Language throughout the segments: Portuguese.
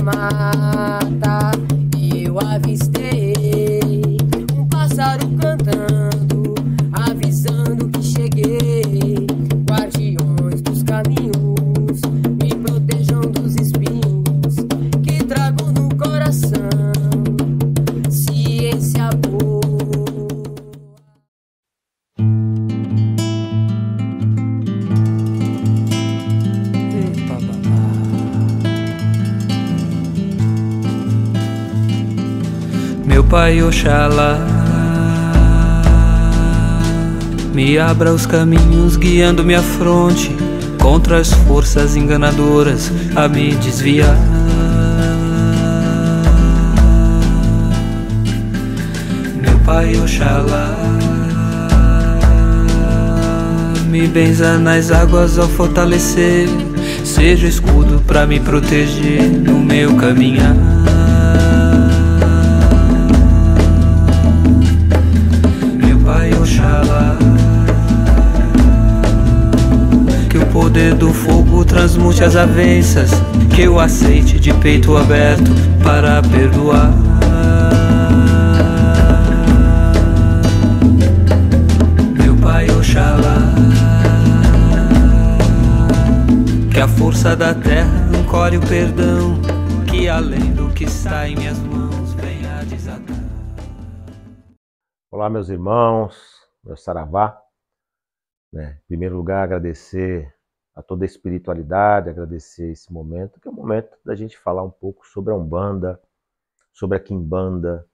mata eu avistei um pássaro cantando, avisando que cheguei. Guardiões dos caminhos, me protejam dos espinhos que trago no coração. Ciência boa. Meu Pai Oxalá, me abra os caminhos, guiando minha fronte contra as forças enganadoras a me desviar. Meu Pai Oxalá, me benza nas águas ao fortalecer, seja escudo pra me proteger no meu caminhar. Oxalá, que o poder do fogo transmute as avenças, que eu aceite de peito aberto para perdoar. Meu Pai Oxalá, que a força da terra ancore o perdão, que além do que está em minhas mãos venha desatar. Olá, meus irmãos, meu saravá. Em primeiro lugar, agradecer a toda a espiritualidade, agradecer esse momento, que é o momento da gente falar um pouco sobre a Umbanda, sobre a Quimbanda,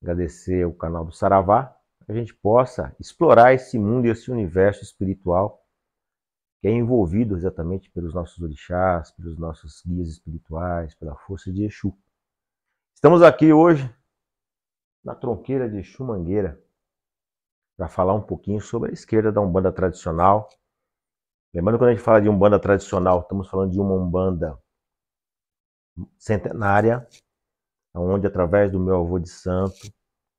agradecer o canal do Saravá, para que a gente possa explorar esse mundo e esse universo espiritual que é envolvido exatamente pelos nossos orixás, pelos nossos guias espirituais, pela força de Exu. Estamos aqui hoje na tronqueira de Exu Mangueira, para falar um pouquinho sobre a esquerda da Umbanda tradicional. Lembrando que quando a gente fala de Umbanda tradicional, estamos falando de uma Umbanda centenária, onde através do meu avô de santo,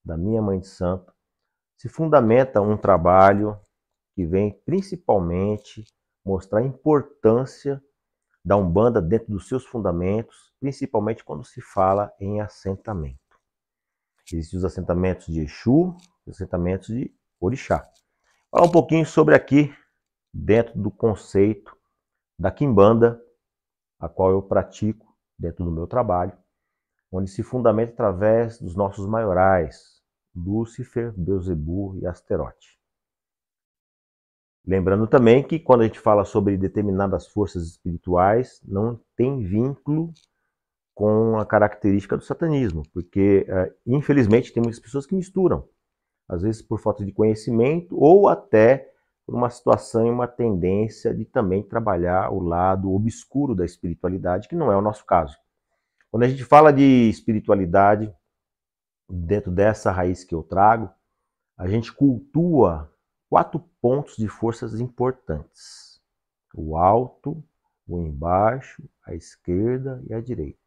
da minha mãe de santo, se fundamenta um trabalho que vem principalmente mostrar a importância da Umbanda dentro dos seus fundamentos, principalmente quando se fala em assentamento. Existem os assentamentos de Exu, os assentamentos de Orixá. Falar um pouquinho sobre aqui, dentro do conceito da Quimbanda, a qual eu pratico dentro do meu trabalho, onde se fundamenta através dos nossos maiorais, Lúcifer, Beuzebu e Asterote. Lembrando também que quando a gente fala sobre determinadas forças espirituais, não tem vínculo com a característica do satanismo, porque infelizmente tem muitas pessoas que misturam, às vezes por falta de conhecimento ou até por uma situação e uma tendência de também trabalhar o lado obscuro da espiritualidade, que não é o nosso caso. Quando a gente fala de espiritualidade, dentro dessa raiz que eu trago, a gente cultua 4 pontos de forças importantes: o alto, o embaixo, a esquerda e a direita.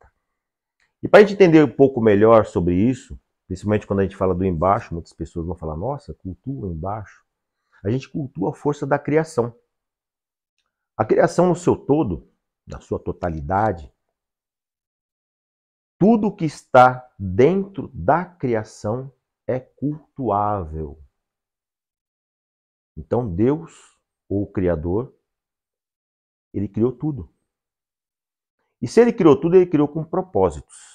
E para a gente entender um pouco melhor sobre isso, principalmente quando a gente fala do embaixo, muitas pessoas vão falar, nossa, cultua o embaixo. A gente cultua a força da criação. A criação no seu todo, na sua totalidade, tudo que está dentro da criação é cultuável. Então Deus, ou o Criador, ele criou tudo. E se ele criou tudo, ele criou com propósitos.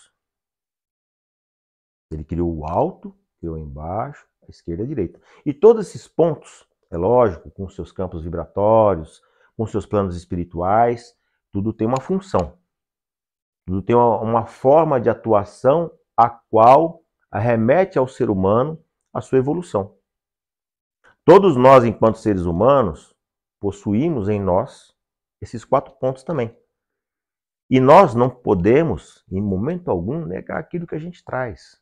Ele criou o alto, criou embaixo, a esquerda e a direita. E todos esses pontos, é lógico, com seus campos vibratórios, com seus planos espirituais, tudo tem uma função. Tudo tem uma forma de atuação a qual arremete ao ser humano a sua evolução. Todos nós, enquanto seres humanos, possuímos em nós esses 4 pontos também. E nós não podemos, em momento algum, negar aquilo que a gente traz.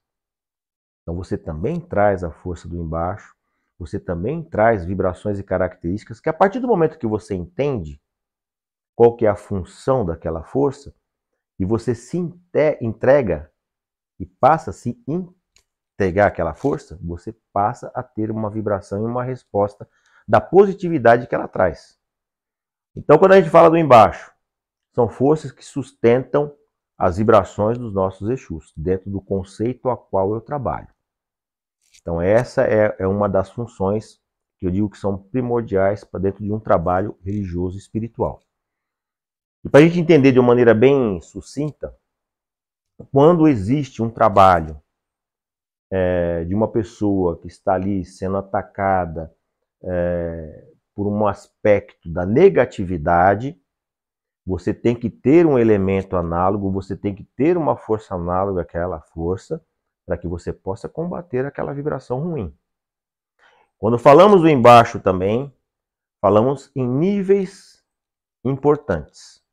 Então você também traz a força do embaixo, você também traz vibrações e características que a partir do momento que você entende qual que é a função daquela força, e você se entrega e passa a se entregar àquela força, você passa a ter uma vibração e uma resposta da positividade que ela traz. Então quando a gente fala do embaixo, são forças que sustentam as vibrações dos nossos Exus, dentro do conceito a qual eu trabalho. Então essa é uma das funções que eu digo que são primordiais para dentro de um trabalho religioso e espiritual. E para a gente entender de uma maneira bem sucinta, quando existe um trabalho de uma pessoa que está ali sendo atacada por um aspecto da negatividade, você tem que ter um elemento análogo, você tem que ter uma força análoga àquela força, para que você possa combater aquela vibração ruim. Quando falamos do embaixo também, falamos em níveis importantes.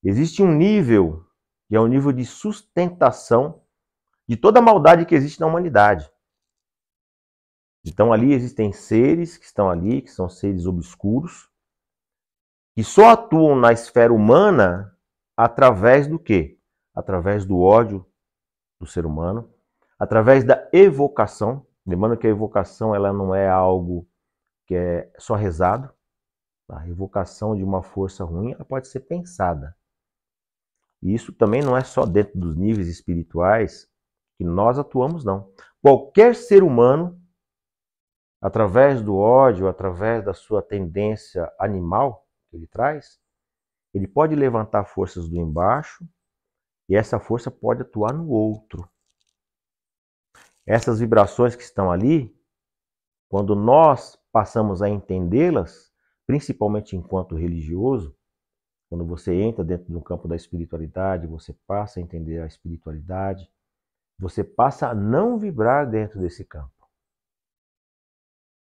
Existe um nível, que é o nível de sustentação de toda a maldade que existe na humanidade. Então ali existem seres que estão ali, que são seres obscuros, que só atuam na esfera humana através do quê? Através do ódio do ser humano, através da evocação. Lembrando que a evocação ela não é algo que é só rezado. A evocação de uma força ruim ela pode ser pensada. E isso também não é só dentro dos níveis espirituais que nós atuamos, não. Qualquer ser humano, através do ódio, através da sua tendência animal que ele traz, ele pode levantar forças do embaixo e essa força pode atuar no outro. Essas vibrações que estão ali, quando nós passamos a entendê-las, principalmente enquanto religioso, quando você entra dentro do campo da espiritualidade, você passa a entender a espiritualidade, você passa a não vibrar dentro desse campo.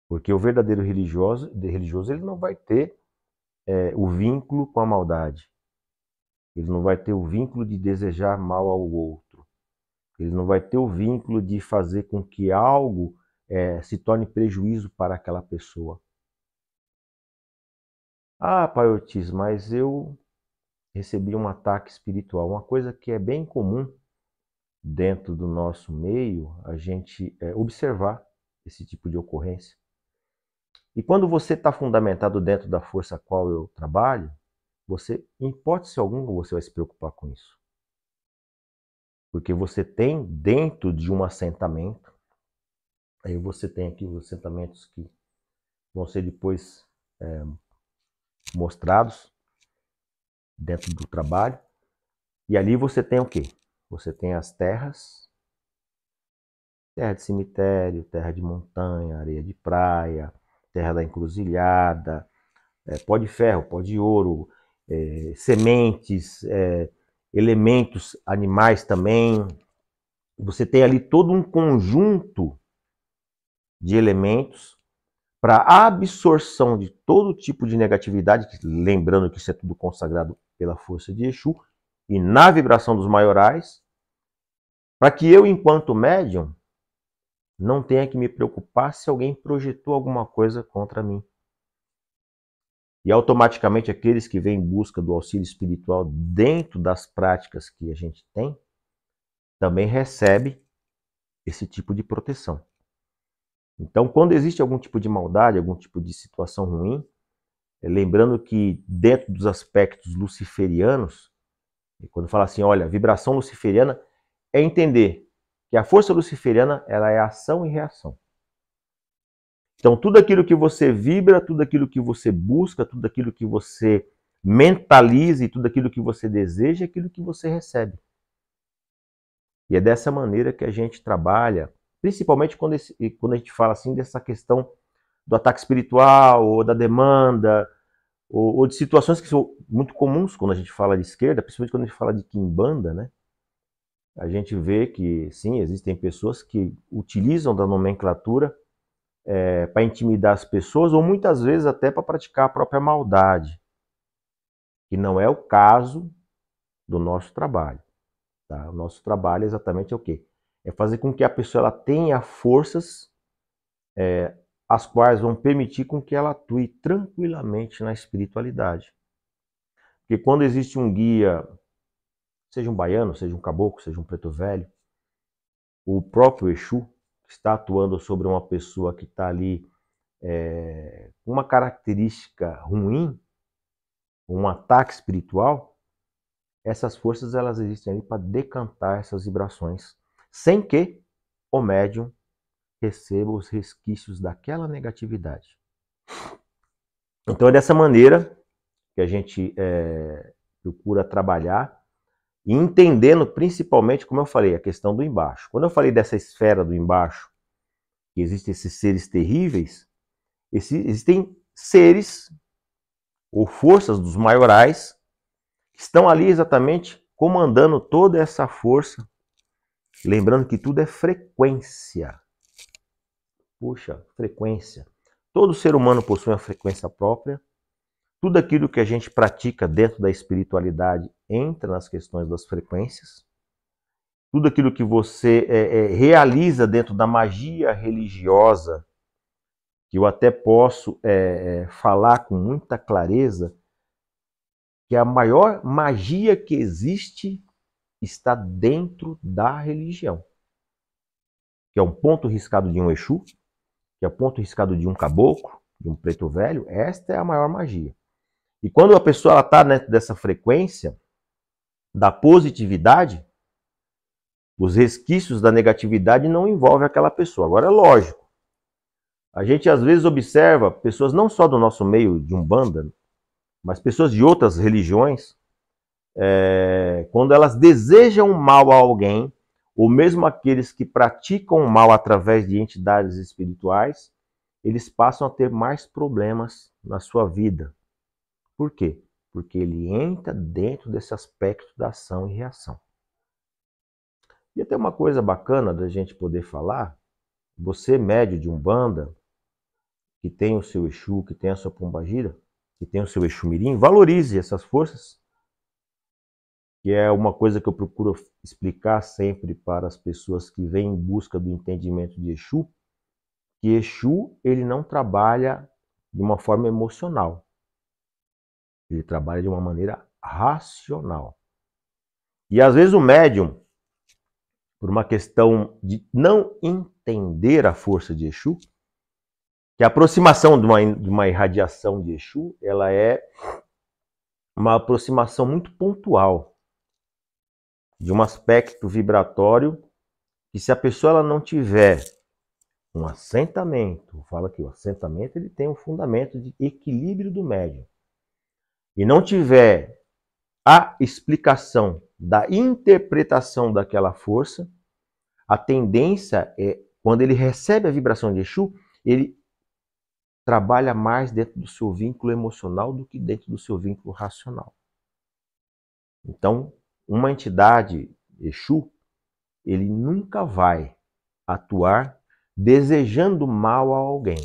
Porque o verdadeiro religioso ele não vai ter o vínculo com a maldade. Ele não vai ter o vínculo de desejar mal ao outro. Ele não vai ter o vínculo de fazer com que algo se torne prejuízo para aquela pessoa. Ah, Pai Ortiz, mas eu recebi um ataque espiritual. Uma coisa que é bem comum dentro do nosso meio, a gente observar esse tipo de ocorrência. E quando você está fundamentado dentro da força a qual eu trabalho, você, em hipótese alguma, você vai se preocupar com isso. Porque você tem dentro de um assentamento, aí você tem aqui os assentamentos que vão ser depois mostrados dentro do trabalho, e ali você tem o quê? Você tem as terras, terra de cemitério, terra de montanha, areia de praia, terra da encruzilhada, pó de ferro, pó de ouro, sementes, elementos animais também. Você tem ali todo um conjunto de elementos para a absorção de todo tipo de negatividade, lembrando que isso é tudo consagrado pela força de Exu, e na vibração dos maiorais, para que eu, enquanto médium, não tenha que me preocupar se alguém projetou alguma coisa contra mim. E automaticamente aqueles que vêm em busca do auxílio espiritual dentro das práticas que a gente tem, também recebe esse tipo de proteção. Então, quando existe algum tipo de maldade, algum tipo de situação ruim, lembrando que dentro dos aspectos luciferianos, quando fala assim, olha, vibração luciferiana é entender que a força luciferiana ela é ação e reação. Então, tudo aquilo que você vibra, tudo aquilo que você busca, tudo aquilo que você mentaliza e tudo aquilo que você deseja é aquilo que você recebe. E é dessa maneira que a gente trabalha, principalmente quando a gente fala assim dessa questão do ataque espiritual, ou da demanda, ou de situações que são muito comuns quando a gente fala de esquerda, principalmente quando a gente fala de quimbanda, né? A gente vê que, sim, existem pessoas que utilizam da nomenclatura para intimidar as pessoas, ou muitas vezes até para praticar a própria maldade, que não é o caso do nosso trabalho. Tá? O nosso trabalho exatamente é o quê? É fazer com que a pessoa ela tenha forças as quais vão permitir com que ela atue tranquilamente na espiritualidade. Porque quando existe um guia, seja um baiano, seja um caboclo, seja um preto velho, o próprio Exu está atuando sobre uma pessoa que está ali com uma característica ruim, um ataque espiritual, essas forças elas existem ali para decantar essas vibrações, sem que o médium receba os resquícios daquela negatividade. Então é dessa maneira que a gente procura trabalhar, e entendendo principalmente, como eu falei, a questão do embaixo. Quando eu falei dessa esfera do embaixo, que existem esses seres terríveis, existem seres ou forças dos maiorais que estão ali exatamente comandando toda essa força. Lembrando que tudo é frequência. Puxa, frequência. Todo ser humano possui uma frequência própria. Tudo aquilo que a gente pratica dentro da espiritualidade entra nas questões das frequências. Tudo aquilo que você realiza dentro da magia religiosa, que eu até posso falar com muita clareza, que a maior magia que existe está dentro da religião. Que é um ponto riscado de um Exu, que é um ponto riscado de um caboclo, de um preto velho. Esta é a maior magia. E quando a pessoa está dentro dessa frequência da positividade, os resquícios da negatividade não envolvem aquela pessoa. Agora é lógico, a gente às vezes observa pessoas não só do nosso meio de Umbanda, mas pessoas de outras religiões, quando elas desejam mal a alguém, ou mesmo aqueles que praticam o mal através de entidades espirituais, eles passam a ter mais problemas na sua vida. Por quê? Porque ele entra dentro desse aspecto da ação e reação. E até uma coisa bacana da gente poder falar, você médio de Umbanda, que tem o seu Exu, que tem a sua Pombagira, que tem o seu Exu Mirim, valorize essas forças, que é uma coisa que eu procuro explicar sempre para as pessoas que vêm em busca do entendimento de Exu, que Exu ele não trabalha de uma forma emocional. Ele trabalha de uma maneira racional. E às vezes o médium, por uma questão de não entender a força de Exu, que a aproximação de uma irradiação de Exu, ela é uma aproximação muito pontual, de um aspecto vibratório, que se a pessoa ela não tiver um assentamento, fala que o assentamento ele tem um fundamento de equilíbrio do médium, e não tiver a explicação da interpretação daquela força, a tendência é, quando ele recebe a vibração de Exu, ele trabalha mais dentro do seu vínculo emocional do que dentro do seu vínculo racional. Então, uma entidade Exu, ele nunca vai atuar desejando mal a alguém.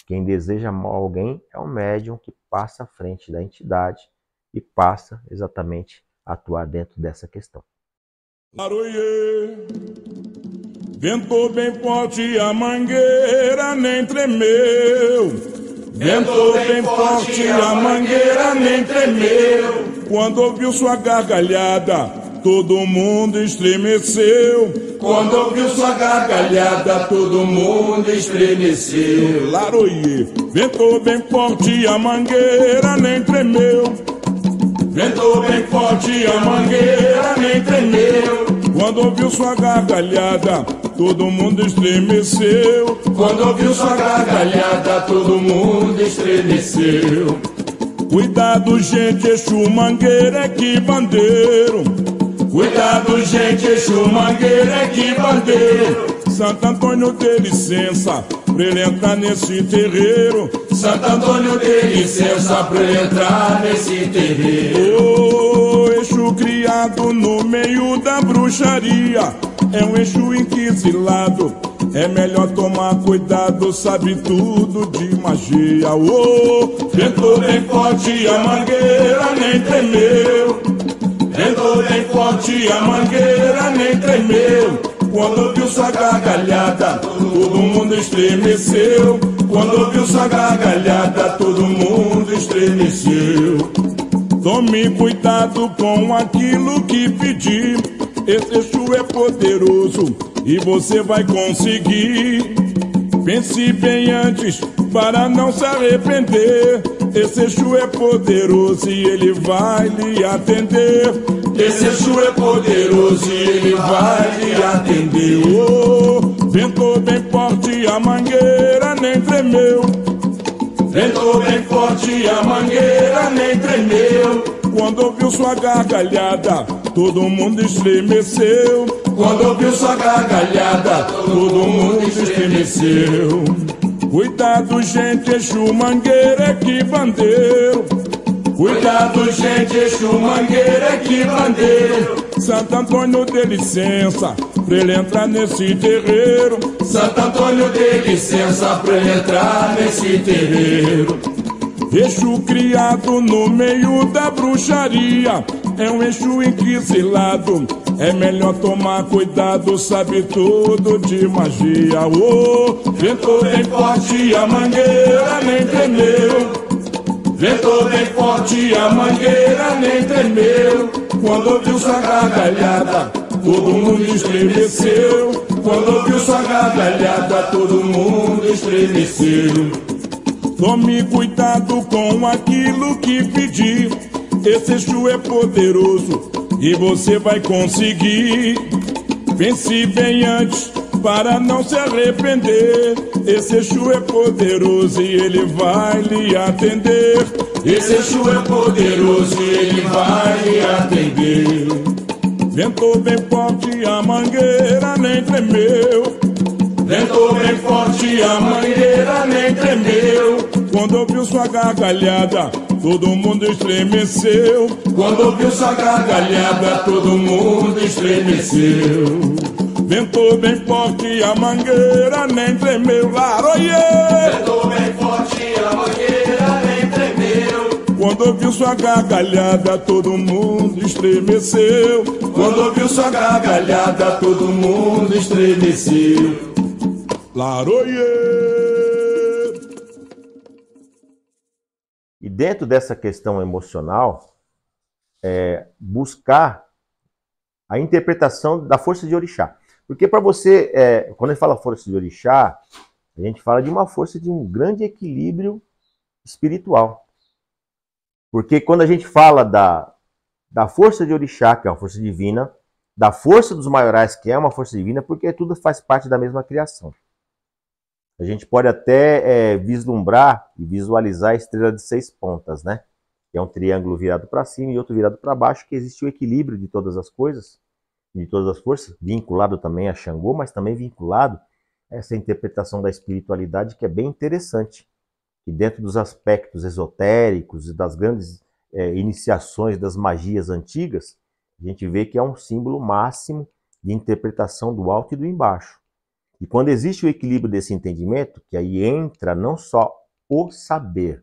Quem deseja mal a alguém é o médium que passa à frente da entidade e passa exatamente a atuar dentro dessa questão. Laroie, ventou bem forte, a mangueira nem tremeu. Ventou bem forte, a mangueira nem tremeu. Quando ouviu sua gargalhada, todo mundo estremeceu. Quando ouviu sua gargalhada, todo mundo estremeceu. Laroie, ventou bem forte, a mangueira nem tremeu. Ventou bem forte, a mangueira nem tremeu. Quando ouviu sua gargalhada, todo mundo estremeceu. Quando ouviu sua gargalhada, todo mundo estremeceu. Cuidado, gente, Exu Mangueira é que bandeiro. Cuidado, gente, Exu Mangueira é que bandeiro. Santo Antônio dê licença pra ele entrar nesse terreiro. Santo Antônio dê licença pra ele entrar nesse terreiro. Oh, Exu criado no meio da bruxaria, é um Exu inquisilado, é melhor tomar cuidado, sabe tudo de magia. Oh, ventou bem forte, a mangueira nem tremeu. Ventou bem forte, a mangueira nem tremeu. Quando ouviu sua gargalhada, todo mundo estremeceu. Quando ouviu sua gargalhada, todo mundo estremeceu. Tome cuidado com aquilo que pedir. Esse Exu é poderoso e você vai conseguir. Pense bem antes para não se arrepender. Esse Exu é poderoso e ele vai lhe atender. Esse Exu é poderoso e ele vai lhe atender. Oh, ventou bem forte, a mangueira nem tremeu. Ventou bem forte, a mangueira nem tremeu. Quando ouviu sua gargalhada, todo mundo estremeceu. Quando ouviu sua gargalhada, todo mundo estremeceu. Cuidado, gente, Exu Mangueira é que bandeiro. Cuidado, gente, Exu Mangueira é que bandeiro. Santo Antônio dê licença pra ele entrar nesse terreiro. Santo Antônio dê licença pra ele entrar nesse terreiro. Exu criado no meio da bruxaria, é um Exu inquisilado. É melhor tomar cuidado, sabe tudo de magia. Oh, ventou bem forte, a mangueira nem tremeu. Ventou bem forte, a mangueira nem tremeu. Quando ouviu sua gargalhada, todo mundo estremeceu. Quando ouviu sua gargalhada, todo mundo estremeceu. Tome cuidado com aquilo que pedir. Esse Exu é poderoso e você vai conseguir. Pense bem antes para não se arrepender. Esse Exu é poderoso e ele vai lhe atender. Esse Exu é poderoso e ele vai lhe atender. Ventou bem forte, a mangueira nem tremeu. Ventou bem forte, a mangueira nem tremeu. Quando ouviu sua gargalhada, todo mundo estremeceu. Quando ouviu sua gargalhada, todo mundo estremeceu. Ventou bem forte, a mangueira nem tremeu. Laroie! Ventou bem forte, a mangueira nem tremeu. Quando ouviu sua gargalhada, todo mundo estremeceu. Quando ouviu sua gargalhada, todo mundo estremeceu. Laroie! E dentro dessa questão emocional, buscar a interpretação da força de orixá. Porque para você, quando a gente fala força de orixá, a gente fala de uma força de um grande equilíbrio espiritual. Porque quando a gente fala da força de orixá, que é uma força divina, da força dos maiorais, que é uma força divina, porque tudo faz parte da mesma criação. A gente pode até vislumbrar e visualizar a estrela de 6 pontas, né? Que é um triângulo virado para cima e outro virado para baixo, que existe o equilíbrio de todas as coisas, de todas as forças, vinculado também a Xangô, mas também vinculado a essa interpretação da espiritualidade, que é bem interessante. E dentro dos aspectos esotéricos e das grandes iniciações das magias antigas, a gente vê que é um símbolo máximo de interpretação do alto e do embaixo. E quando existe o equilíbrio desse entendimento, que aí entra não só o saber,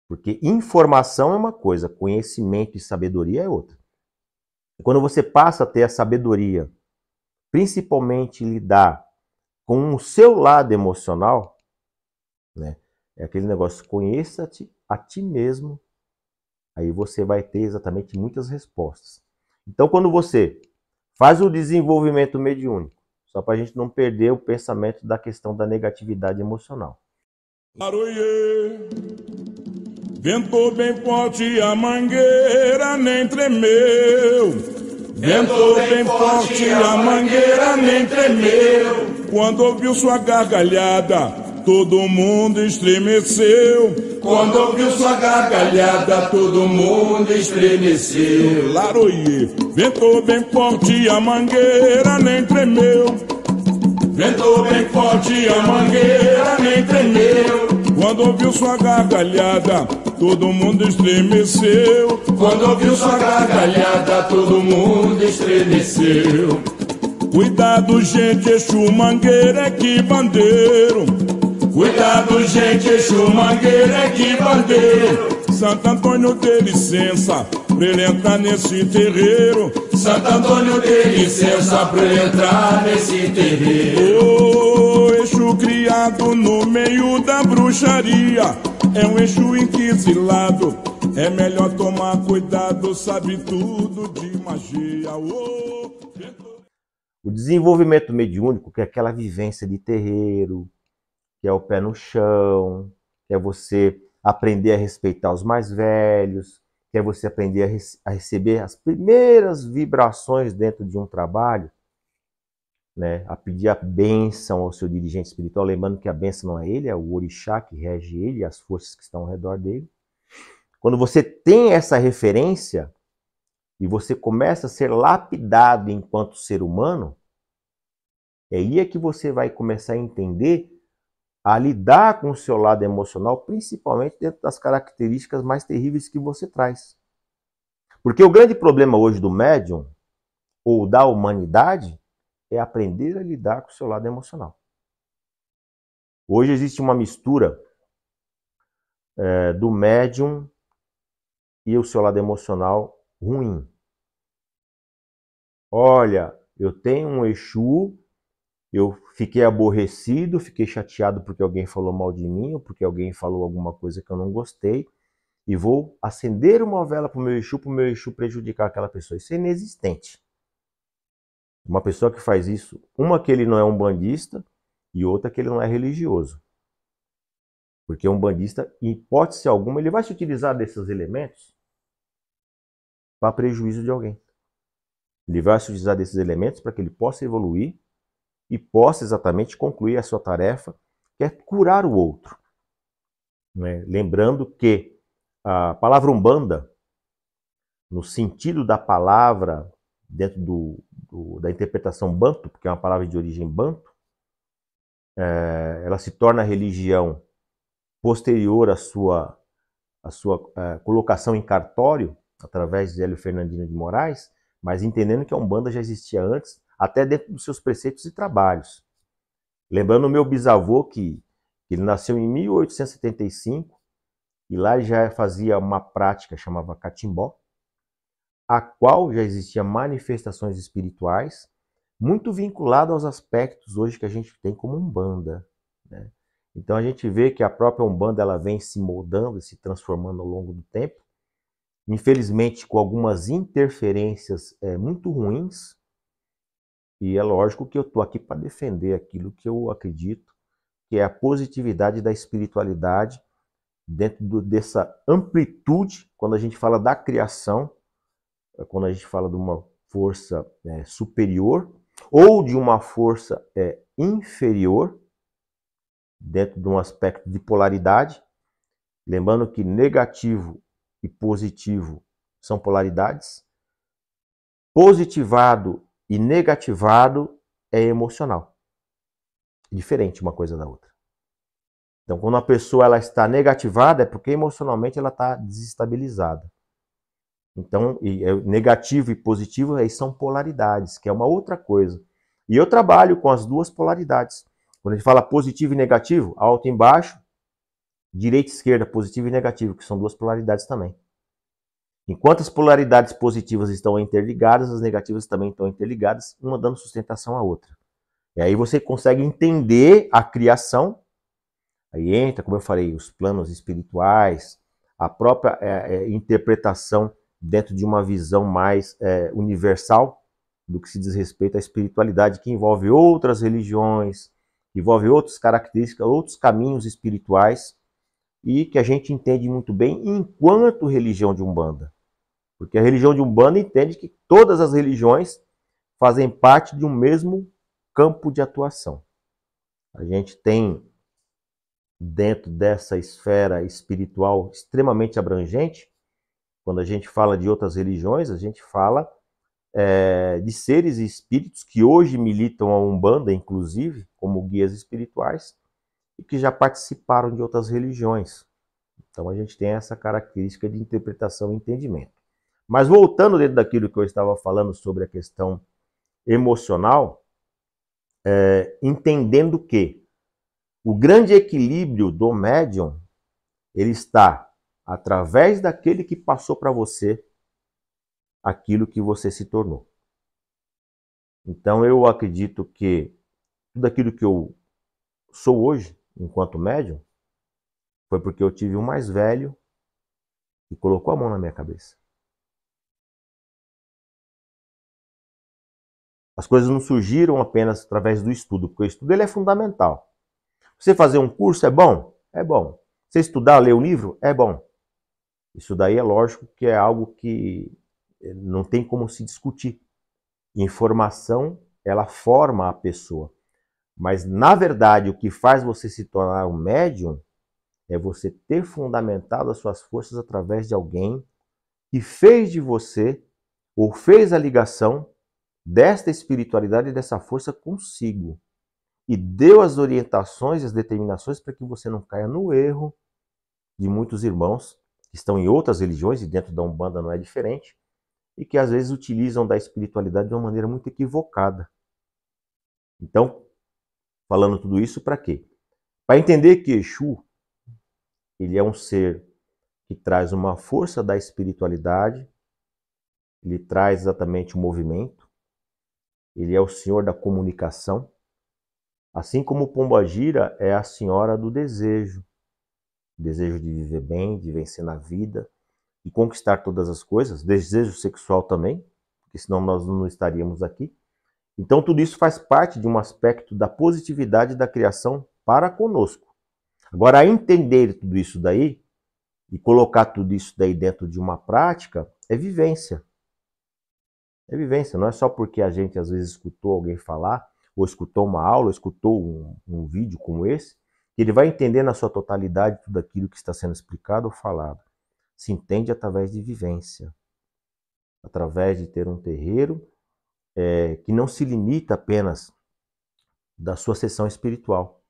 porque informação é uma coisa, conhecimento e sabedoria é outra. E quando você passa a ter a sabedoria, principalmente lidar com o seu lado emocional, né? É aquele negócio, conheça-te a ti mesmo, aí você vai ter exatamente muitas respostas. Então, quando você faz o desenvolvimento mediúnico, só para a gente não perder o pensamento da questão da negatividade emocional. Laroie, ventou bem forte, a mangueira nem tremeu. Ventou bem forte, a mangueira nem tremeu. Quando ouviu sua gargalhada, todo mundo estremeceu. Quando ouviu sua gargalhada, todo mundo estremeceu. Laroie, ventou bem forte, a mangueira nem tremeu. Ventou bem forte, a mangueira nem tremeu. Quando ouviu sua gargalhada, todo mundo estremeceu. Quando ouviu sua gargalhada, todo mundo estremeceu. Cuidado, gente, Exu Mangueira é que bandeiro. Cuidado, gente, Exu Mangueira é que bandeiro. Santo Antônio dê licença pra ele entrar nesse terreiro. Santo Antônio dê licença pra ele entrar nesse terreiro. Oh, Exu criado no meio da bruxaria, é um Exu inquisilado. É melhor tomar cuidado, sabe tudo de magia. Oh, o desenvolvimento mediúnico, que é aquela vivência de terreiro, que é o pé no chão, que é você aprender a respeitar os mais velhos, quer você aprender a receber as primeiras vibrações dentro de um trabalho, né? A pedir a bênção ao seu dirigente espiritual, lembrando que a bênção não é ele, é o orixá que rege ele e as forças que estão ao redor dele. Quando você tem essa referência e você começa a ser lapidado enquanto ser humano, é aí que você vai começar a entender, a lidar com o seu lado emocional, principalmente dentro das características mais terríveis que você traz. Porque o grande problema hoje do médium, ou da humanidade, é aprender a lidar com o seu lado emocional. Hoje existe uma mistura do médium e o seu lado emocional ruim. Olha, eu tenho um Exu, eu fiquei aborrecido, fiquei chateado porque alguém falou mal de mim, ou porque alguém falou alguma coisa que eu não gostei, e vou acender uma vela para o meu Exu prejudicar aquela pessoa. Isso é inexistente. Uma pessoa que faz isso, uma que ele não é um bandista, e outra que ele não é religioso. Porque um bandista, em hipótese alguma, ele vai se utilizar desses elementos para prejuízo de alguém. Ele vai se utilizar desses elementos para que ele possa evoluir e possa exatamente concluir a sua tarefa, que é curar o outro. Né? Lembrando que a palavra Umbanda, no sentido da palavra, dentro da interpretação banto, porque é uma palavra de origem banto, ela se torna religião posterior à sua colocação em cartório, através de Hélio Fernandino de Moraes, mas entendendo que a Umbanda já existia antes, até dentro dos seus preceitos e trabalhos. Lembrando o meu bisavô, que ele nasceu em 1875, e lá já fazia uma prática chamada catimbó, a qual já existia manifestações espirituais, muito vinculado aos aspectos hoje que a gente tem como Umbanda, né? Então a gente vê que a própria Umbanda ela vem se moldando e se transformando ao longo do tempo, infelizmente com algumas interferências muito ruins, e é lógico que eu estou aqui para defender aquilo que eu acredito, que é a positividade da espiritualidade dentro dessa amplitude, quando a gente fala da criação, quando a gente fala de uma força superior ou de uma força inferior, dentro de um aspecto de polaridade, lembrando que negativo e positivo são polaridades, positivado e negativado é emocional, diferente uma coisa da outra. Então, quando a pessoa ela está negativada, é porque emocionalmente ela está desestabilizada. Então, negativo e positivo aí são polaridades, que é uma outra coisa. E eu trabalho com as duas polaridades. Quando a gente fala positivo e negativo, alto e baixo, direita e esquerda, positivo e negativo, que são duas polaridades também. Enquanto as polaridades positivas estão interligadas, as negativas também estão interligadas, uma dando sustentação à outra. E aí você consegue entender a criação, aí entra, como eu falei, os planos espirituais, a própria interpretação dentro de uma visão mais universal do que se diz respeito à espiritualidade, que envolve outras religiões, envolve outras características, outros caminhos espirituais, e que a gente entende muito bem enquanto religião de Umbanda. Porque a religião de Umbanda entende que todas as religiões fazem parte de um mesmo campo de atuação. A gente tem, dentro dessa esfera espiritual extremamente abrangente, quando a gente fala de outras religiões, a gente fala de seres e espíritos que hoje militam a Umbanda, inclusive, como guias espirituais, e que já participaram de outras religiões. Então a gente tem essa característica de interpretação e entendimento. Mas voltando dentro daquilo que eu estava falando sobre a questão emocional, entendendo que o grande equilíbrio do médium, ele está através daquele que passou para você aquilo que você se tornou. Então eu acredito que tudo aquilo que eu sou hoje, enquanto médium, foi porque eu tive um mais velho que colocou a mão na minha cabeça. As coisas não surgiram apenas através do estudo, porque o estudo ele é fundamental. Você fazer um curso é bom? É bom. Você estudar, ler o livro, é bom. Isso daí é lógico que é algo que não tem como se discutir. Informação, ela forma a pessoa. Mas, na verdade, o que faz você se tornar um médium é você ter fundamentado as suas forças através de alguém que fez de você, ou fez a ligação desta espiritualidade e dessa força consigo. E deu as orientações e as determinações para que você não caia no erro de muitos irmãos que estão em outras religiões, e dentro da Umbanda não é diferente, e que às vezes utilizam da espiritualidade de uma maneira muito equivocada. Então, falando tudo isso para quê? Para entender que Exu, ele é um ser que traz uma força da espiritualidade, ele traz exatamente o movimento, ele é o senhor da comunicação, assim como Pombagira é a senhora do desejo de viver bem, de vencer na vida, de conquistar todas as coisas, desejo sexual também, porque senão nós não estaríamos aqui. Então tudo isso faz parte de um aspecto da positividade da criação para conosco. Agora, entender tudo isso daí e colocar tudo isso daí dentro de uma prática é vivência. É vivência, não é só porque a gente às vezes escutou alguém falar, ou escutou uma aula, ou escutou um vídeo como esse, que ele vai entender na sua totalidade tudo aquilo que está sendo explicado ou falado. Se entende através de vivência, através de ter um terreiro que não se limita apenas da sua sessão espiritual,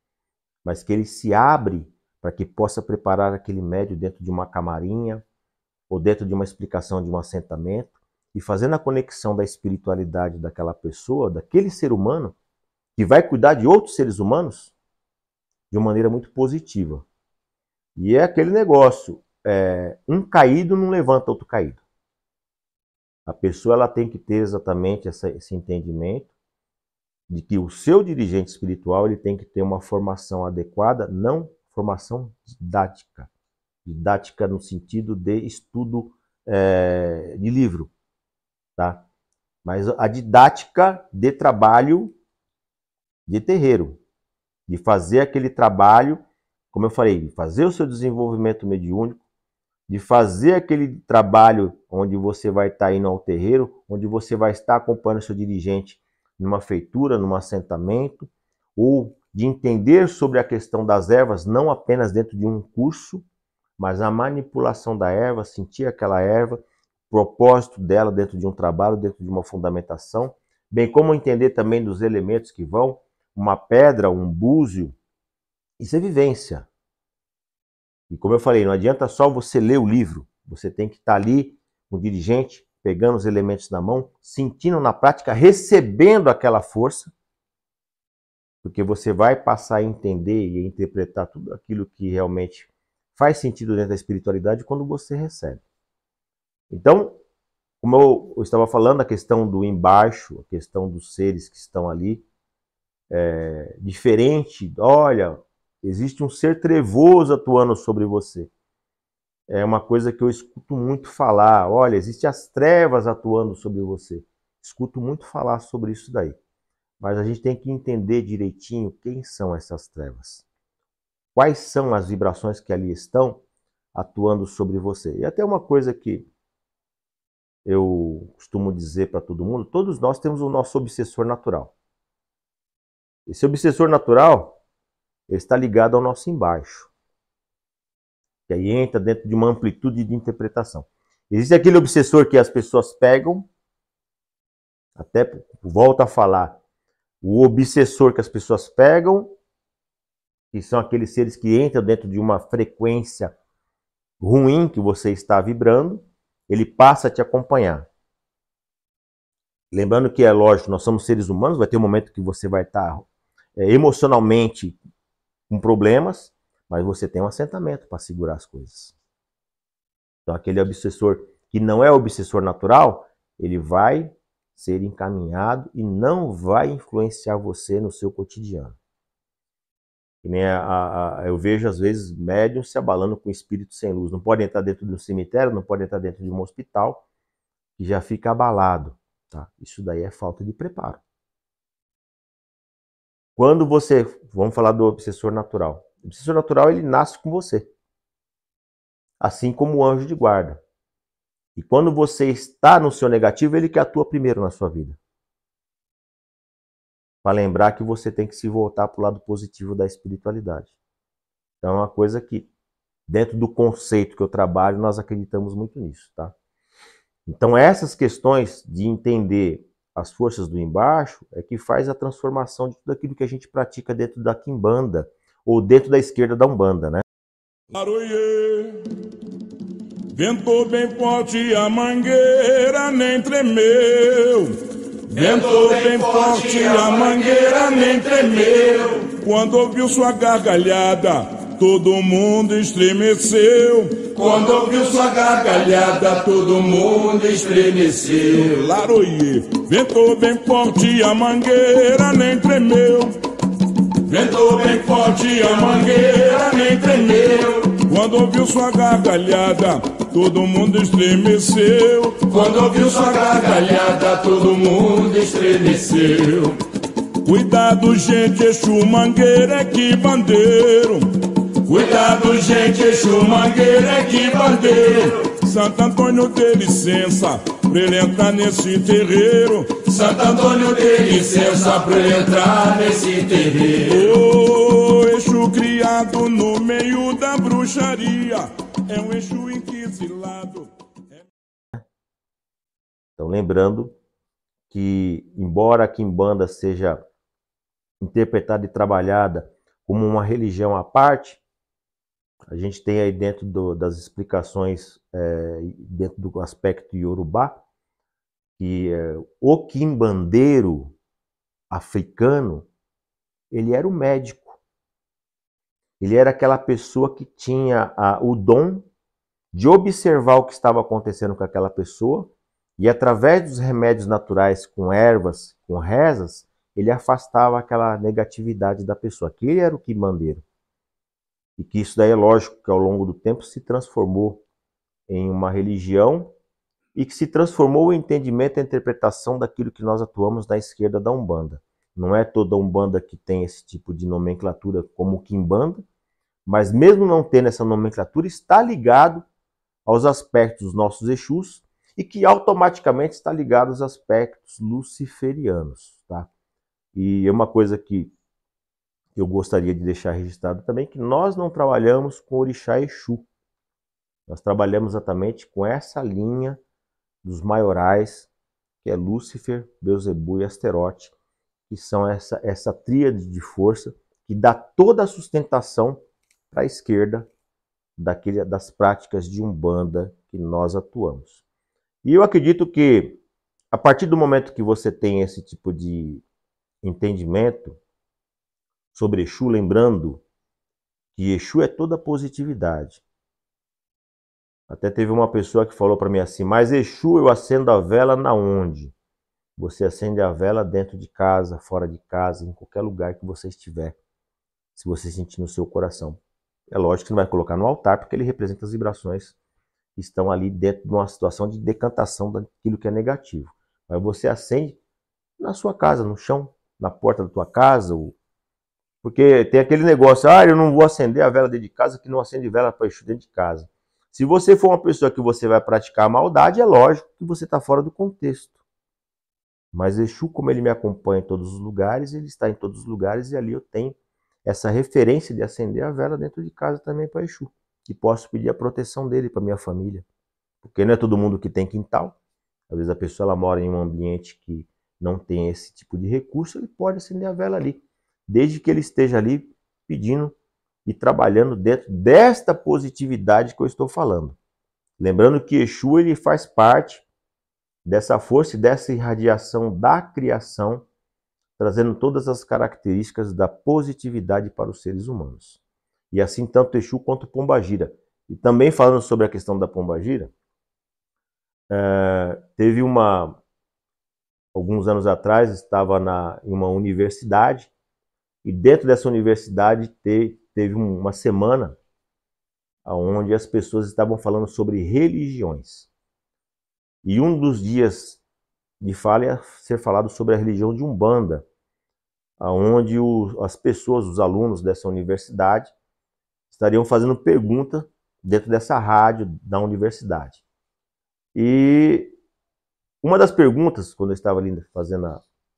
mas que ele se abre para que possa preparar aquele médium dentro de uma camarinha ou dentro de uma explicação de um assentamento e fazendo a conexão da espiritualidade daquela pessoa, daquele ser humano, que vai cuidar de outros seres humanos de uma maneira muito positiva. E é aquele negócio, um caído não levanta outro caído. A pessoa ela tem que ter exatamente esse entendimento de que o seu dirigente espiritual ele tem que ter uma formação adequada, não formação didática. Didática no sentido de estudo de livro, tá? Mas a didática de trabalho de terreiro, de fazer aquele trabalho, como eu falei, de fazer o seu desenvolvimento mediúnico, de fazer aquele trabalho onde você vai estar indo ao terreiro, onde você vai estar acompanhando o seu dirigente numa feitura, num assentamento, ou de entender sobre a questão das ervas, não apenas dentro de um curso, mas a manipulação da erva, sentir aquela erva, o propósito dela dentro de um trabalho, dentro de uma fundamentação, bem como entender também dos elementos que vão, uma pedra, um búzio, isso é vivência. E como eu falei, não adianta só você ler o livro, você tem que estar ali, o dirigente, pegando os elementos na mão, sentindo na prática, recebendo aquela força, porque você vai passar a entender e a interpretar tudo aquilo que realmente faz sentido dentro da espiritualidade quando você recebe. Então, como eu estava falando, a questão do embaixo, a questão dos seres que estão ali, diferente, olha, existe um ser trevoso atuando sobre você. É uma coisa que eu escuto muito falar. Olha, existem as trevas atuando sobre você. Escuto muito falar sobre isso daí. Mas a gente tem que entender direitinho quem são essas trevas. Quais são as vibrações que ali estão atuando sobre você. E até uma coisa que eu costumo dizer para todo mundo, todos nós temos o nosso obsessor natural. Esse obsessor natural, ele está ligado ao nosso embaixo. Que aí entra dentro de uma amplitude de interpretação. Existe aquele obsessor que as pessoas pegam, até volto a falar, o obsessor que as pessoas pegam, que são aqueles seres que entram dentro de uma frequência ruim que você está vibrando, ele passa a te acompanhar. Lembrando que é lógico, nós somos seres humanos, vai ter um momento que você vai estar emocionalmente com problemas, mas você tem um assentamento para segurar as coisas. Então aquele obsessor que não é obsessor natural, ele vai ser encaminhado e não vai influenciar você no seu cotidiano. Eu vejo às vezes médiuns se abalando com espíritos sem luz. Não pode entrar dentro de um cemitério, não pode entrar dentro de um hospital, que já fica abalado. Tá? Isso daí é falta de preparo. Quando você, vamos falar do obsessor natural. O obsessor natural ele nasce com você. assim como o anjo de guarda. E quando você está no seu negativo, ele que atua primeiro na sua vida. Para lembrar que você tem que se voltar para o lado positivo da espiritualidade. Então é uma coisa que, dentro do conceito que eu trabalho, nós acreditamos muito nisso, tá? Então essas questões de entender as forças do embaixo é que faz a transformação de tudo aquilo que a gente pratica dentro da quimbanda ou dentro da esquerda da umbanda, né? Aroiê, ventou bem forte, a mangueira nem tremeu. Ventou bem forte, a mangueira nem tremeu. Quando ouviu sua gargalhada, todo mundo estremeceu. Quando ouviu sua gargalhada, todo mundo estremeceu. Laroiê, ventou bem forte, a mangueira nem tremeu. Ventou bem forte, a mangueira nem tremeu. Quando ouviu sua gargalhada, todo mundo estremeceu. Quando ouviu sua gargalhada, todo mundo estremeceu. Cuidado, gente, Exu Mangueira é que bandeiro. Cuidado, gente, Exu Mangueira é que bandeiro. Santo Antônio dê licença pra ele entrar nesse terreiro. Santo Antônio dê licença pra ele entrar nesse terreiro. Ô, Exu criado no meio da bruxaria, é um Exu inquisilado. Então lembrando que, embora a quimbanda seja interpretada e trabalhada como uma religião à parte, a gente tem aí dentro das explicações, dentro do aspecto iorubá, que o quimbandeiro africano, ele era o médico. Ele era aquela pessoa que tinha o dom de observar o que estava acontecendo com aquela pessoa e, através dos remédios naturais, com ervas, com rezas, ele afastava aquela negatividade da pessoa. Aquele era o quimbandeiro. E que isso daí é lógico que ao longo do tempo se transformou em uma religião e que se transformou o entendimento e a interpretação daquilo que nós atuamos na esquerda da Umbanda. Não é toda Umbanda que tem esse tipo de nomenclatura como o quimbanda, mas mesmo não tendo essa nomenclatura, está ligado aos aspectos dos nossos Exus e que automaticamente está ligado aos aspectos luciferianos, tá? E é uma coisa que eu gostaria de deixar registrado também, que nós não trabalhamos com Orixá Exu. Nós trabalhamos exatamente com essa linha dos maiorais, que é Lúcifer, Beelzebub e Asterote, que são essa tríade de força que dá toda a sustentação para a esquerda das práticas de Umbanda que nós atuamos. E eu acredito que, a partir do momento que você tem esse tipo de entendimento sobre Exu, lembrando que Exu é toda positividade. Até teve uma pessoa que falou para mim assim, mas Exu eu acendo a vela na onde? Você acende a vela dentro de casa, fora de casa, em qualquer lugar que você estiver, se você sentir no seu coração. É lógico que não vai colocar no altar, porque ele representa as vibrações que estão ali dentro de uma situação de decantação daquilo que é negativo. Mas você acende na sua casa, no chão, na porta da tua casa, porque tem aquele negócio, eu não vou acender a vela dentro de casa, que não acende vela para Exu dentro de casa. Se você for uma pessoa que você vai praticar a maldade, é lógico que você está fora do contexto. Mas Exu, como ele me acompanha em todos os lugares, ele está em todos os lugares e ali eu tenho essa referência de acender a vela dentro de casa também para Exu. E posso pedir a proteção dele para minha família. Porque não é todo mundo que tem quintal. Às vezes a pessoa ela mora em um ambiente que não tem esse tipo de recurso, ele pode acender a vela ali. Desde que ele esteja ali pedindo e trabalhando dentro desta positividade que eu estou falando. Lembrando que Exu ele faz parte dessa força e dessa irradiação da criação, trazendo todas as características da positividade para os seres humanos. E assim tanto Exu quanto Pombagira. E também falando sobre a questão da Pombagira, teve alguns anos atrás, estava em uma universidade, e dentro dessa universidade teve uma semana onde as pessoas estavam falando sobre religiões. E um dos dias de fala ia ser falado sobre a religião de Umbanda, onde as pessoas, os alunos dessa universidade, estariam fazendo pergunta dentro dessa rádio da universidade. E uma das perguntas, quando eu estava ali fazendo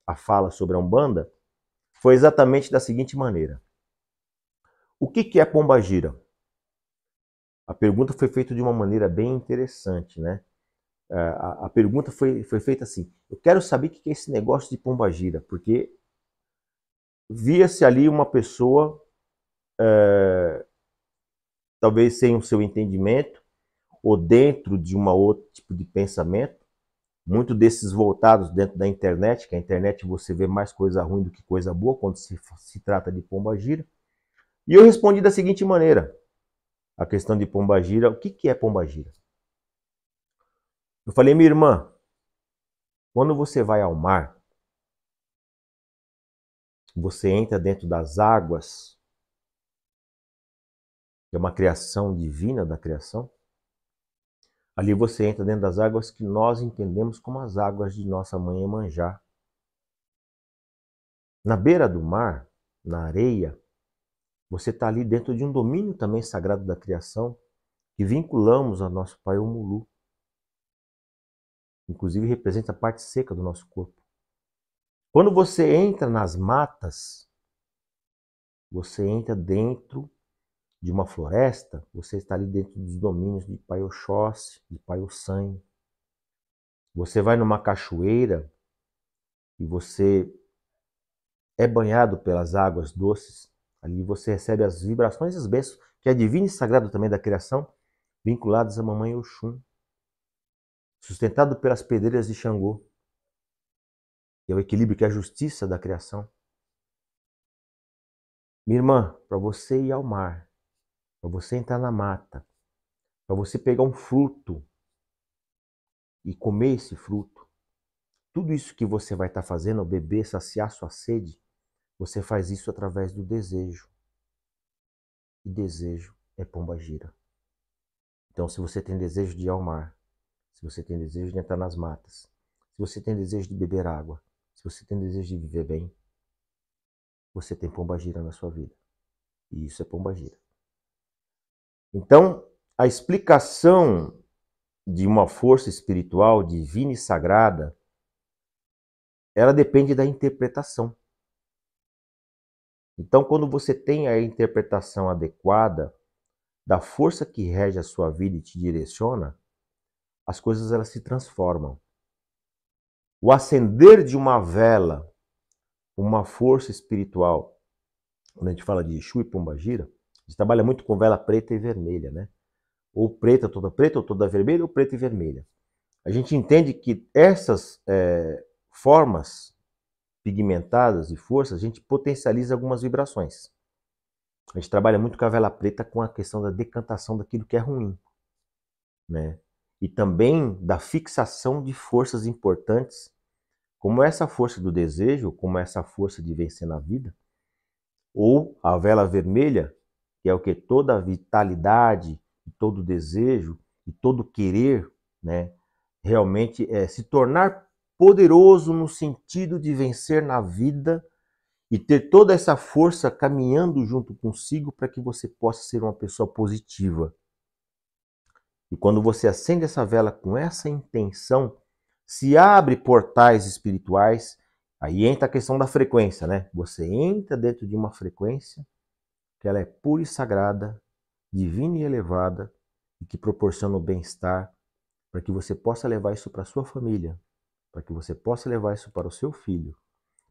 a fala sobre a Umbanda, foi exatamente da seguinte maneira: o que é pombagira? A pergunta foi feita de uma maneira bem interessante, né? A pergunta foi feita assim: eu quero saber o que é esse negócio de pombagira, porque via-se ali uma pessoa, talvez sem o seu entendimento, ou dentro de um outro tipo de pensamento, muito desses voltados dentro da internet, que a internet você vê mais coisa ruim do que coisa boa quando se trata de pombagira. E eu respondi da seguinte maneira: a questão de pombagira, o que é pombagira? Eu falei: minha irmã, quando você vai ao mar, você entra dentro das águas, que é uma criação divina da criação. Ali você entra dentro das águas que nós entendemos como as águas de nossa mãe Iemanjá. Na beira do mar, na areia, você está ali dentro de um domínio também sagrado da criação, que vinculamos ao nosso pai Omulu. Inclusive representa a parte seca do nosso corpo. Quando você entra nas matas, você entra dentro de uma floresta, você está ali dentro dos domínios de Pai Oxóssi, de Pai Ossan. Você vai numa cachoeira e você é banhado pelas águas doces. Ali você recebe as vibrações e as bênçãos, que é divino e sagrado também da criação, vinculadas à mamãe Oxum, sustentado pelas pedreiras de Xangô, que é o equilíbrio, que é a justiça da criação. Minha irmã, para você ir ao mar, para você entrar na mata, para você pegar um fruto e comer esse fruto, tudo isso que você vai estar fazendo, beber, saciar sua sede, você faz isso através do desejo. E desejo é pombagira. Então, se você tem desejo de ir ao mar, se você tem desejo de entrar nas matas, se você tem desejo de beber água, se você tem desejo de viver bem, você tem pombagira na sua vida. E isso é pombagira. Então, a explicação de uma força espiritual divina e sagrada, ela depende da interpretação. Então, quando você tem a interpretação adequada da força que rege a sua vida e te direciona, as coisas elas se transformam. O acender de uma vela, uma força espiritual, quando a gente fala de Exu e pombagira, a gente trabalha muito com vela preta e vermelha, né? Ou preta, ou toda vermelha, ou preta e vermelha. A gente entende que essas formas pigmentadas de força, a gente potencializa algumas vibrações. A gente trabalha muito com a vela preta com a questão da decantação daquilo que é ruim, né? E também da fixação de forças importantes, como essa força do desejo, como essa força de vencer na vida, ou a vela vermelha, que é o que? Toda a vitalidade, todo o desejo e todo o querer, né? Realmente se tornar poderoso no sentido de vencer na vida e ter toda essa força caminhando junto consigo para que você possa ser uma pessoa positiva. E quando você acende essa vela com essa intenção, se abre portais espirituais, aí entra a questão da frequência, né? Você entra dentro de uma frequência que ela é pura e sagrada, divina e elevada, e que proporciona o bem-estar para que você possa levar isso para a sua família, para que você possa levar isso para o seu filho,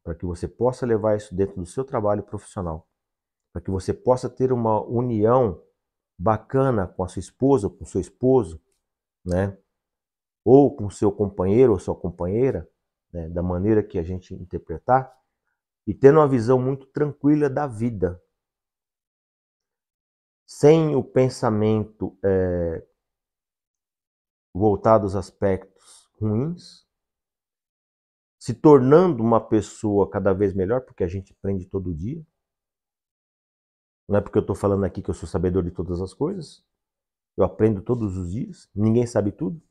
para que você possa levar isso dentro do seu trabalho profissional, para que você possa ter uma união bacana com a sua esposa, com o seu esposo, né? Ou com o seu companheiro ou sua companheira, né? Da maneira que a gente interpretar, e tendo uma visão muito tranquila da vida, sem o pensamento voltado aos aspectos ruins, se tornando uma pessoa cada vez melhor, porque a gente aprende todo dia. Não é porque eu estou falando aqui que eu sou sabedor de todas as coisas. Eu aprendo todos os dias. Ninguém sabe tudo.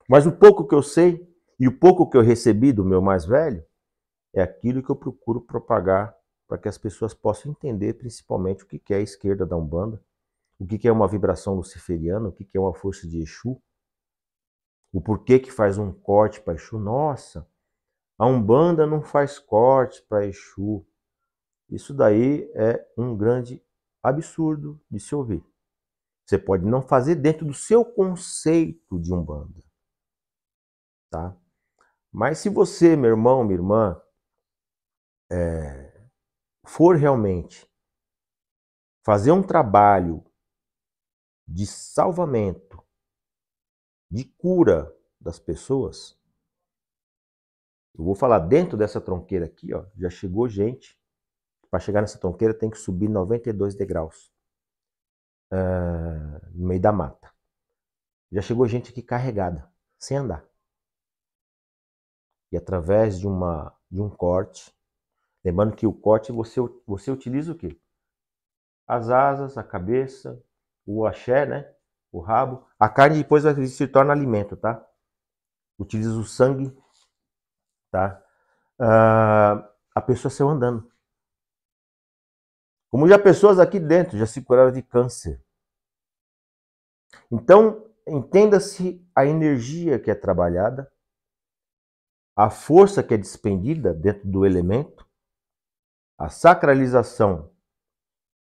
Mas o pouco que eu sei e o pouco que eu recebi do meu mais velho é aquilo que eu procuro propagar para que as pessoas possam entender principalmente o que é a esquerda da Umbanda, o que é uma vibração luciferiana, o que é uma força de Exu, o porquê que faz um corte para Exu. Nossa, a Umbanda não faz corte para Exu. Isso daí é um grande absurdo de se ouvir. Você pode não fazer dentro do seu conceito de Umbanda, tá? Mas se você, meu irmão, minha irmã, for realmente fazer um trabalho de salvamento, de cura das pessoas, eu vou falar dentro dessa tronqueira aqui, ó, já chegou gente. Para chegar nessa tronqueira tem que subir 92 degraus no meio da mata. Já chegou gente aqui carregada, sem andar. E através de um corte, lembrando que o corte você utiliza o quê? As asas, a cabeça, o axé, né? O rabo. A carne depois se torna alimento, tá? Utiliza o sangue, tá? A pessoa saiu andando. Como já pessoas aqui dentro já se curaram de câncer. Então, entenda-se a energia que é trabalhada, a força que é despendida dentro do elemento, a sacralização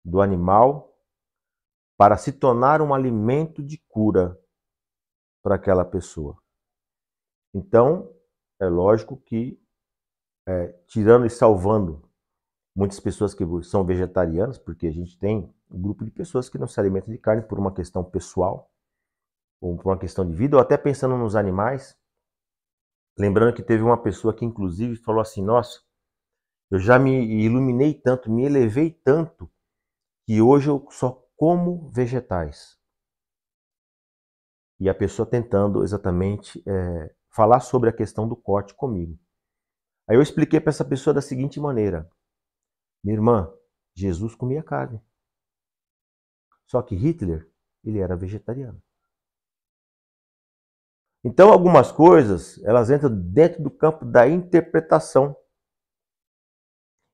do animal para se tornar um alimento de cura para aquela pessoa. Então, é lógico que, tirando e salvando muitas pessoas que são vegetarianas, porque a gente tem um grupo de pessoas que não se alimentam de carne por uma questão pessoal, ou por uma questão de vida, ou até pensando nos animais. Lembrando que teve uma pessoa que inclusive falou assim, nossa, eu já me iluminei tanto, me elevei tanto, que hoje eu só como vegetais. E a pessoa tentando exatamente falar sobre a questão do corte comigo. Aí eu expliquei para essa pessoa da seguinte maneira, minha irmã, Jesus comia carne. Só que Hitler, ele era vegetariano. Então, algumas coisas, elas entram dentro do campo da interpretação.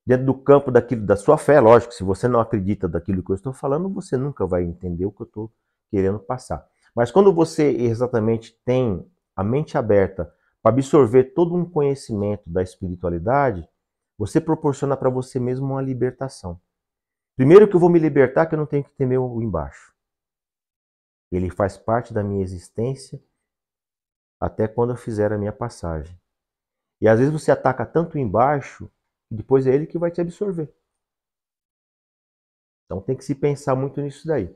Dentro do campo da sua fé, lógico. Se você não acredita daquilo que eu estou falando, você nunca vai entender o que eu estou querendo passar. Mas quando você exatamente tem a mente aberta para absorver todo um conhecimento da espiritualidade, você proporciona para você mesmo uma libertação. Primeiro que eu vou me libertar, que eu não tenho que temer o embaixo. Ele faz parte da minha existência até quando eu fizer a minha passagem. E às vezes você ataca tanto embaixo, que depois é ele que vai te absorver. Então tem que se pensar muito nisso daí.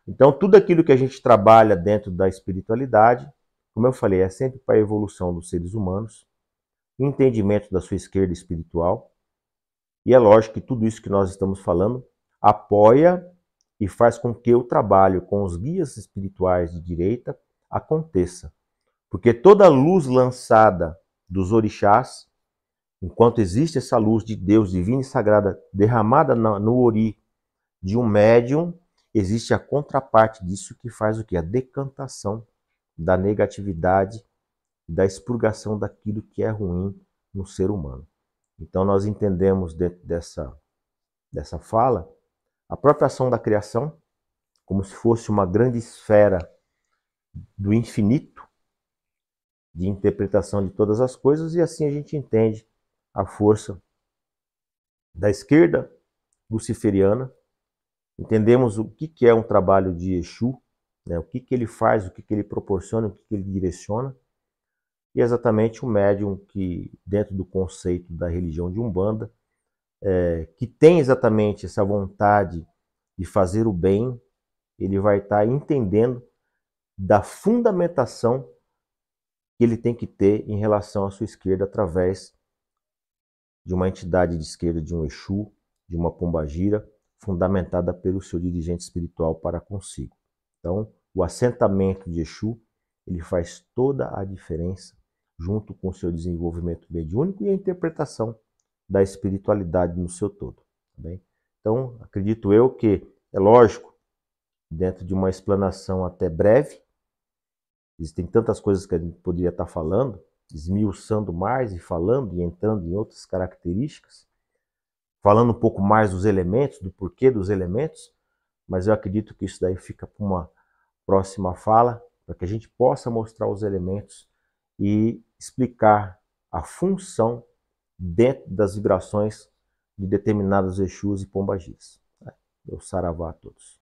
Então tudo aquilo que a gente trabalha dentro da espiritualidade, como eu falei, é sempre para a evolução dos seres humanos, entendimento da sua esquerda espiritual. E é lógico que tudo isso que nós estamos falando apoia e faz com que o trabalho com os guias espirituais de direita aconteça. Porque toda luz lançada dos orixás, enquanto existe essa luz de Deus divina e sagrada derramada no ori de um médium, existe a contraparte disso que faz o quê? A decantação da negatividade e da expurgação daquilo que é ruim no ser humano. Então nós entendemos dentro dessa fala a própria ação da criação como se fosse uma grande esfera do infinito, de interpretação de todas as coisas, e assim a gente entende a força da esquerda luciferiana, entendemos o que é um trabalho de Exu, né? O que ele faz, o que ele proporciona, o que ele direciona, e exatamente o médium que, dentro do conceito da religião de Umbanda, que tem exatamente essa vontade de fazer o bem, ele vai estar entendendo da fundamentação que ele tem que ter em relação à sua esquerda através de uma entidade de esquerda, de um Exu, de uma pombagira, fundamentada pelo seu dirigente espiritual para consigo. Então, o assentamento de Exu, ele faz toda a diferença junto com o seu desenvolvimento mediúnico e a interpretação da espiritualidade no seu todo. Tá bem? Então, acredito eu que, é lógico, dentro de uma explanação até breve, existem tantas coisas que a gente poderia estar falando, esmiuçando mais e falando e entrando em outras características, falando um pouco mais dos elementos, do porquê dos elementos, mas eu acredito que isso daí fica para uma próxima fala, para que a gente possa mostrar os elementos e explicar a função dentro das vibrações de determinados Exus e Pombagiras. Deus saravá a todos.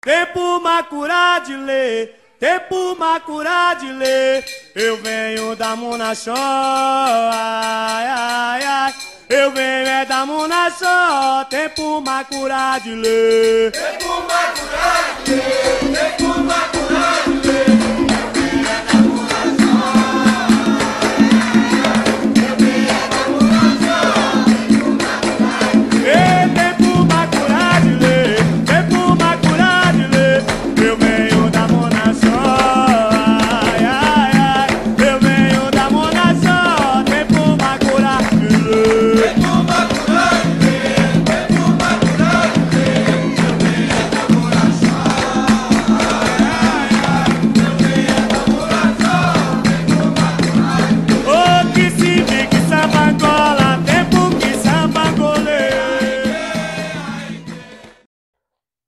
Tempo macurá de lê, tempo macurá de lê, eu venho da Munaxó, ai, ai, ai. Eu venho é da Munaxó, tempo macurá de lê, tempo macurá de lê, tempo macurá de lê.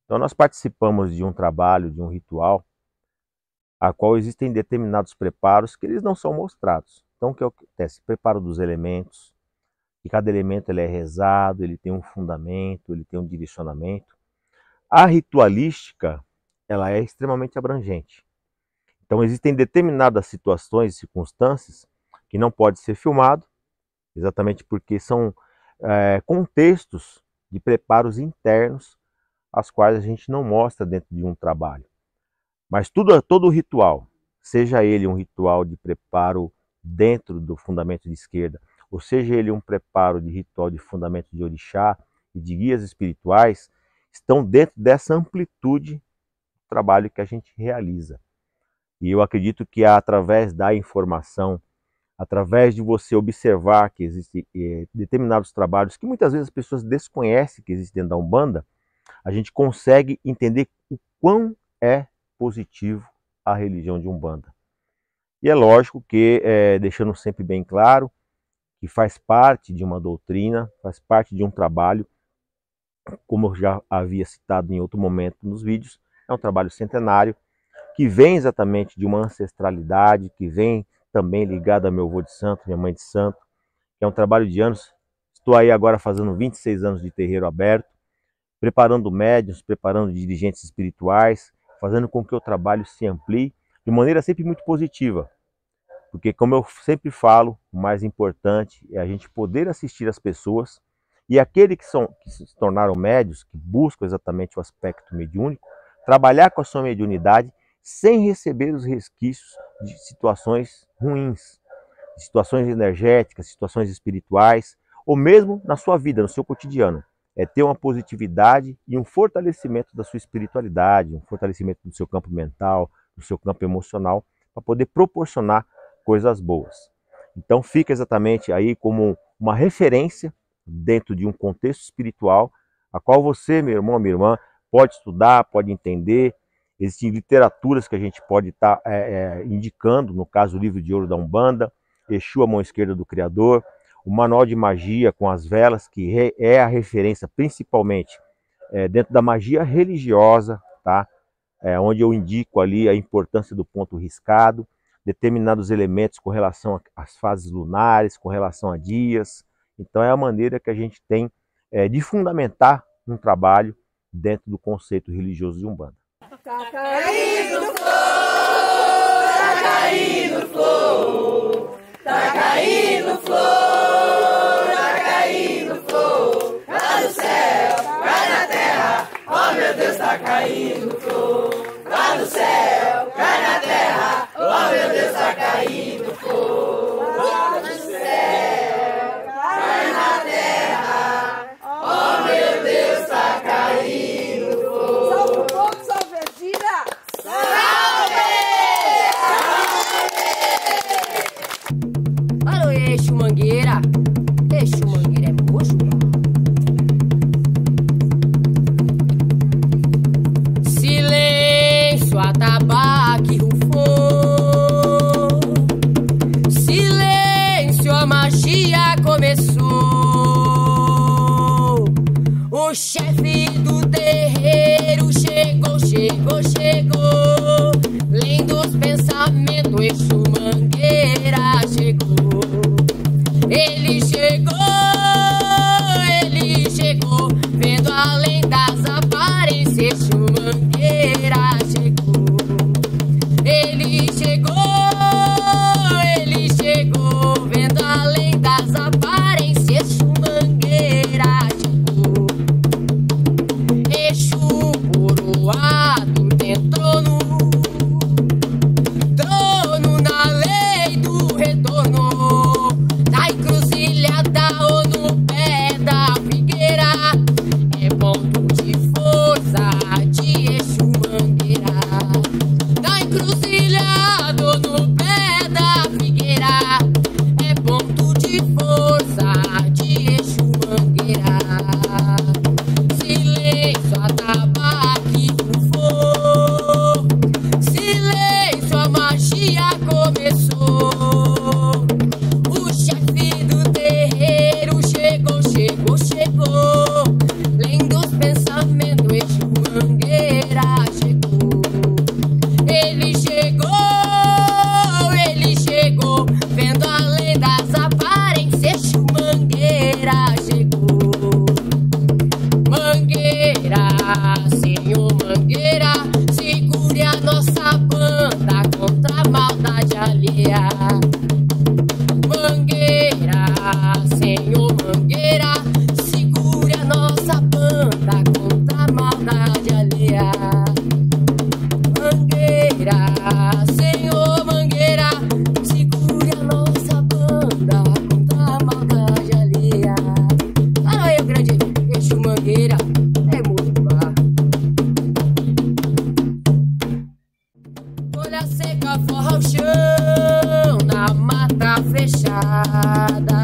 Então nós participamos de um trabalho, de um ritual, a qual existem determinados preparos que eles não são mostrados. Então o que acontece? Preparo dos elementos, e cada elemento ele é rezado, ele tem um fundamento, ele tem um direcionamento. A ritualística, ela é extremamente abrangente. Então existem determinadas situações e circunstâncias que não pode ser filmado, exatamente porque são contextos de preparos internos, as quais a gente não mostra dentro de um trabalho. Mas todo ritual, seja ele um ritual de preparo dentro do fundamento de esquerda, ou seja ele um preparo de ritual de fundamento de orixá e de guias espirituais, estão dentro dessa amplitude do trabalho que a gente realiza. E eu acredito que através da informação, através de você observar que existem determinados trabalhos que muitas vezes as pessoas desconhecem que existem dentro da Umbanda, a gente consegue entender o quão é positivo a religião de Umbanda. E é lógico que, deixando sempre bem claro, que faz parte de uma doutrina, faz parte de um trabalho, como eu já havia citado em outro momento nos vídeos, é um trabalho centenário, que vem exatamente de uma ancestralidade, que vem também ligado a meu avô de santo, minha mãe de santo, que é um trabalho de anos. Estou aí agora fazendo 26 anos de terreiro aberto, preparando médiuns, preparando dirigentes espirituais, fazendo com que o trabalho se amplie de maneira sempre muito positiva. Porque, como eu sempre falo, o mais importante é a gente poder assistir as pessoas e aqueles que se tornaram médiuns, que buscam exatamente o aspecto mediúnico, trabalhar com a sua mediunidade sem receber os resquícios de situações ruins, de situações energéticas, situações espirituais, ou mesmo na sua vida, no seu cotidiano. É ter uma positividade e um fortalecimento da sua espiritualidade, um fortalecimento do seu campo mental, do seu campo emocional, para poder proporcionar coisas boas. Então fica exatamente aí como uma referência dentro de um contexto espiritual, a qual você, meu irmão, minha irmã, pode estudar, pode entender. Existem literaturas que a gente pode estar indicando, no caso o Livro de Ouro da Umbanda, Exu, a Mão Esquerda do Criador, o Manual de Magia com as velas, que é a referência principalmente dentro da magia religiosa, tá? Onde eu indico ali a importância do ponto riscado, determinados elementos com relação às fases lunares, com relação a dias. Então é a maneira que a gente tem de fundamentar um trabalho dentro do conceito religioso de Umbanda. Tá caindo fogo, tá caindo fogo, tá caindo fogo, tá caindo fogo, lá do céu, cai na terra, oh meu Deus, tá caindo fogo, lá do céu, cai na terra, oh meu Deus, tá caindo fogo, lá do céu, cai na terra, oh meu Deus, tá caindo fogo. Salve o povo, salve a gira! Salve! Alô, Exu Mangueira! Exu Mangueira é mocho? Silêncio, atabaque rufou. Silêncio, a magia começou. O chefe do terreiro chegou. Exu Mangueira chegou. Ele chegou, vendo além das aparências. Exu Mangueira chegou. Ele chegou, vendo além das aparências. Exu Mangueira chegou. Exu coroado tem trono na lei do retorno, na encruzilhada ou no pé da figueira. É ponto de força de Exu Mangueira. Na encruzilhada ou no pé da figueira. É ponto de força de Exu Mangueira. Silêncio, atabaque, rufou. Silêncio, a magia começou. O chefe do terreiro chegou. Lendo os pensamentos, Exu Mangueira chegou. Ele chegou, vendo além das aparências. Exu Mangueira chegou. Mangueira, Senhor Mangueira, segure a nossa banda contra a maldade alheia. Mangueira, Senhor Mangueira, segure a nossa banda contra a maldade alheia. Mangueira, Senhor Mangueira, segure a nossa banda contra a maldade alheia. Para aí, o grande Exu Mangueira, é muito bar. Folha seca forra o chão na mata fechada.